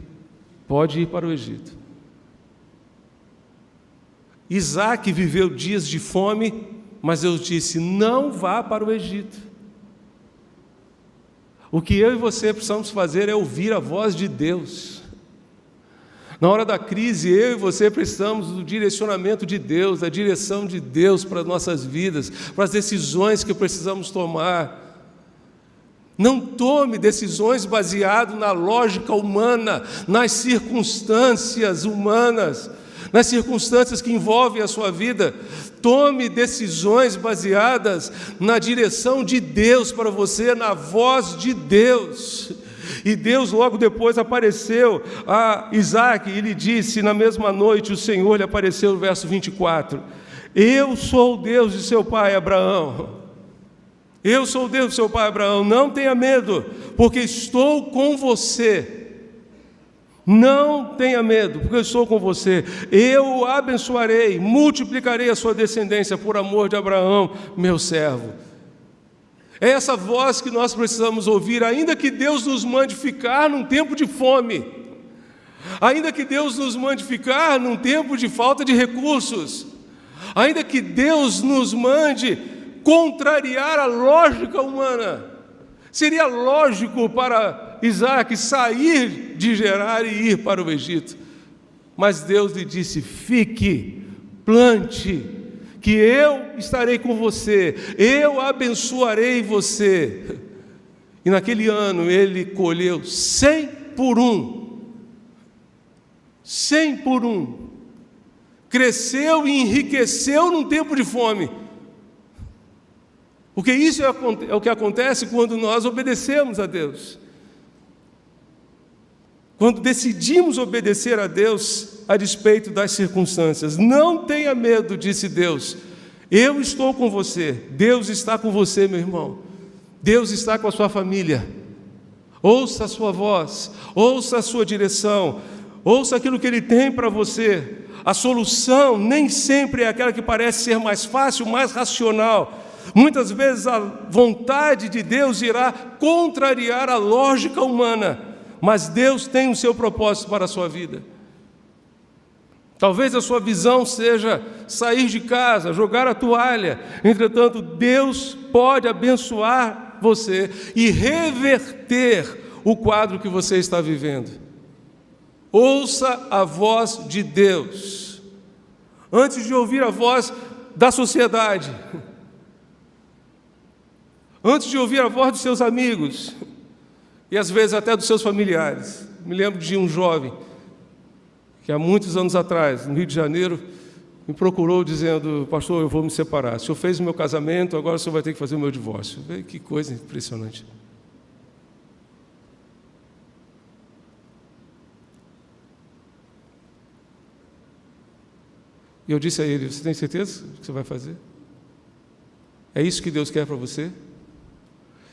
Speaker 1: Pode ir para o Egito. Isaac viveu dias de fome, mas Deus disse, não vá para o Egito. O que eu e você precisamos fazer é ouvir a voz de Deus. Na hora da crise, eu e você precisamos do direcionamento de Deus, da direção de Deus para as nossas vidas, para as decisões que precisamos tomar. Não tome decisões baseadas na lógica humana, nas circunstâncias humanas, nas circunstâncias que envolvem a sua vida. Tome decisões baseadas na direção de Deus para você, na voz de Deus. E Deus logo depois apareceu a Isaac e lhe disse, na mesma noite o Senhor lhe apareceu, no verso 24, eu sou o Deus de seu pai Abraão. Eu sou o Deus de seu pai Abraão, não tenha medo, porque estou com você. Não tenha medo, porque eu estou com você. Eu o abençoarei, multiplicarei a sua descendência por amor de Abraão, meu servo. É essa voz que nós precisamos ouvir, ainda que Deus nos mande ficar num tempo de fome, ainda que Deus nos mande ficar num tempo de falta de recursos, ainda que Deus nos mande contrariar a lógica humana. Seria lógico para Isaac sair de Gerar e ir para o Egito, mas Deus lhe disse, fique, plante, que eu estarei com você, eu abençoarei você. E naquele ano ele colheu 100 por 1. 100 por 1. Cresceu e enriqueceu num tempo de fome. Porque isso é o que acontece quando nós obedecemos a Deus. Quando decidimos obedecer a Deus a despeito das circunstâncias. Não tenha medo, disse Deus. Eu estou com você. Deus está com você, meu irmão. Deus está com a sua família. Ouça a sua voz, ouça a sua direção, ouça aquilo que Ele tem para você. A solução nem sempre é aquela que parece ser mais fácil, mais racional. Muitas vezes a vontade de Deus irá contrariar a lógica humana, mas Deus tem o seu propósito para a sua vida. Talvez a sua visão seja sair de casa, jogar a toalha. Entretanto, Deus pode abençoar você e reverter o quadro que você está vivendo. Ouça a voz de Deus, antes de ouvir a voz da sociedade, antes de ouvir a voz dos seus amigos, e às vezes até dos seus familiares. Me lembro de um jovem, que há muitos anos atrás, no Rio de Janeiro, me procurou dizendo: pastor, eu vou me separar. O senhor fez o meu casamento, agora o senhor vai ter que fazer o meu divórcio. Que coisa impressionante. E eu disse a ele: você tem certeza que você vai fazer? É isso que Deus quer para você?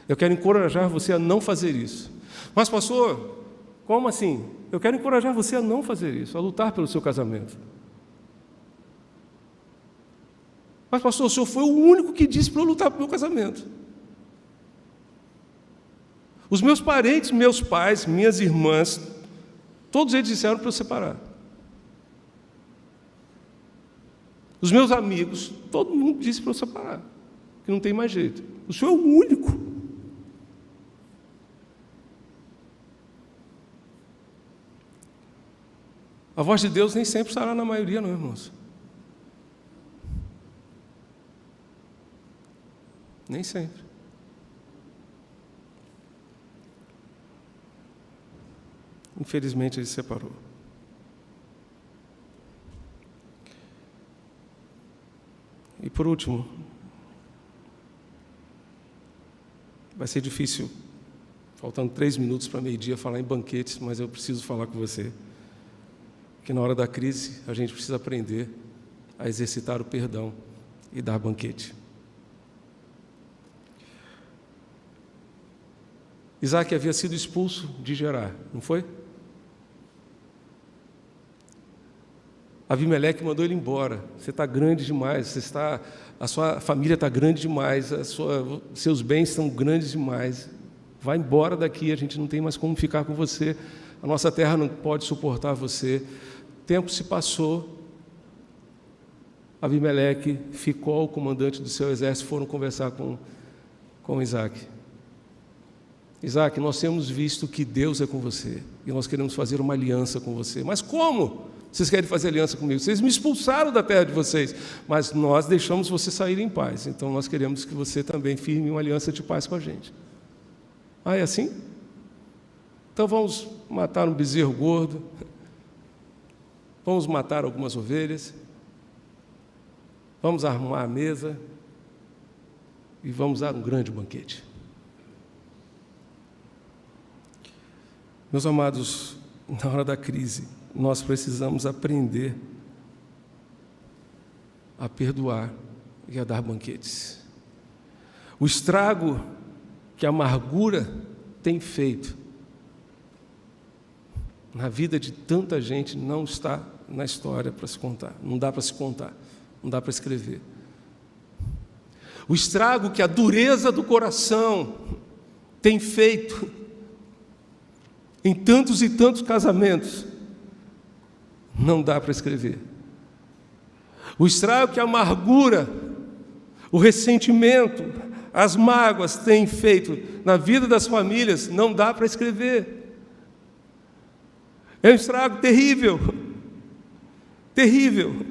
Speaker 1: Eu quero encorajar você a não fazer isso. Mas, pastor, como assim? Eu quero encorajar você a não fazer isso, a lutar pelo seu casamento. Mas, pastor, o senhor foi o único que disse para eu lutar pelo meu casamento. Os meus parentes, meus pais, minhas irmãs, todos eles disseram para eu separar. Os meus amigos, todo mundo disse para eu separar, que não tem mais jeito. O senhor é o único. A voz de Deus nem sempre estará na maioria, não, irmãos. Nem sempre. Infelizmente, ele se separou. E por último, vai ser difícil, faltando 3 minutos para meio-dia, falar em banquetes, mas eu preciso falar com você. Que na hora da crise a gente precisa aprender a exercitar o perdão e dar banquete. Isaac havia sido expulso de Gerar, não foi? Abimeleque mandou ele embora. Você está grande demais, a sua família está grande demais, seus bens estão grandes demais. Vai embora daqui, a gente não tem mais como ficar com você. A nossa terra não pode suportar você. O tempo se passou. Abimeleque ficou, o comandante do seu exército, foram conversar com Isaac. Isaac, nós temos visto que Deus é com você e nós queremos fazer uma aliança com você. Mas como vocês querem fazer aliança comigo? Vocês me expulsaram da terra de vocês, mas nós deixamos você sair em paz. Então nós queremos que você também firme uma aliança de paz com a gente. Ah, é assim? Então vamos matar um bezerro gordo, vamos matar algumas ovelhas, vamos arrumar a mesa e vamos dar um grande banquete. Meus amados, na hora da crise, nós precisamos aprender a perdoar e a dar banquetes. O estrago que a amargura tem feito na vida de tanta gente não está na história para se contar, não dá para se contar, não dá para escrever. O estrago que a dureza do coração tem feito em tantos e tantos casamentos, não dá para escrever. O estrago que a amargura, o ressentimento, as mágoas têm feito na vida das famílias, não dá para escrever. É um estrago terrível, terrível.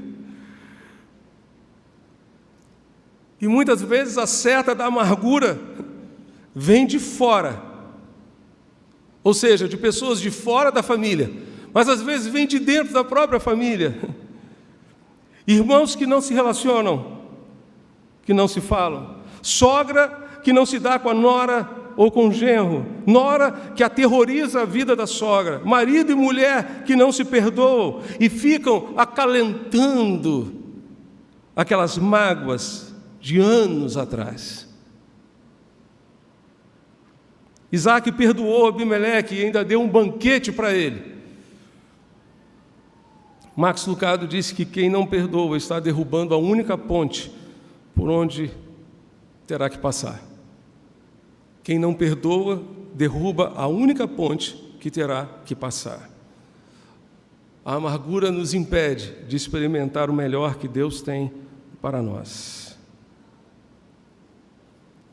Speaker 1: E muitas vezes a seta da amargura vem de fora, ou seja, de pessoas de fora da família, mas às vezes vem de dentro da própria família. Irmãos que não se relacionam, que não se falam, sogra que não se dá com a nora ou com o genro, nora que aterroriza a vida da sogra, marido e mulher que não se perdoam e ficam acalentando aquelas mágoas de anos atrás. Isaac perdoou Abimeleque e ainda deu um banquete para ele. Max Lucado disse que quem não perdoa está derrubando a única ponte por onde terá que passar. Quem não perdoa derruba a única ponte que terá que passar. A amargura nos impede de experimentar o melhor que Deus tem para nós.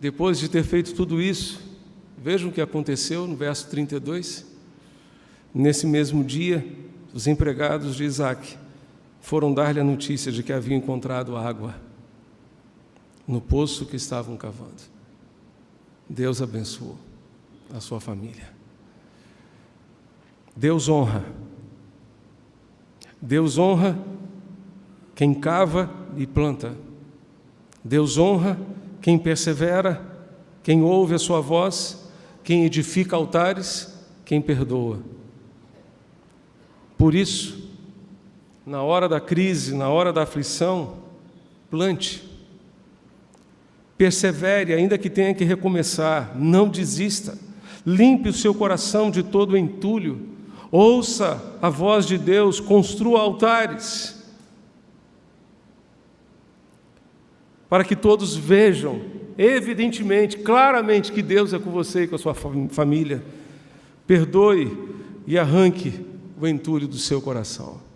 Speaker 1: Depois de ter feito tudo isso, vejam o que aconteceu no verso 32. Nesse mesmo dia, os empregados de Isaque foram dar-lhe a notícia de que haviam encontrado água no poço que estavam cavando. Deus abençoou a sua família. Deus honra. Deus honra quem cava e planta. Deus honra quem persevera, quem ouve a sua voz, quem edifica altares, quem perdoa. Por isso, na hora da crise, na hora da aflição, plante. Persevere, ainda que tenha que recomeçar, não desista. Limpe o seu coração de todo entulho. Ouça a voz de Deus, construa altares. Para que todos vejam, evidentemente, claramente, que Deus é com você e com a sua família. Perdoe e arranque o entulho do seu coração.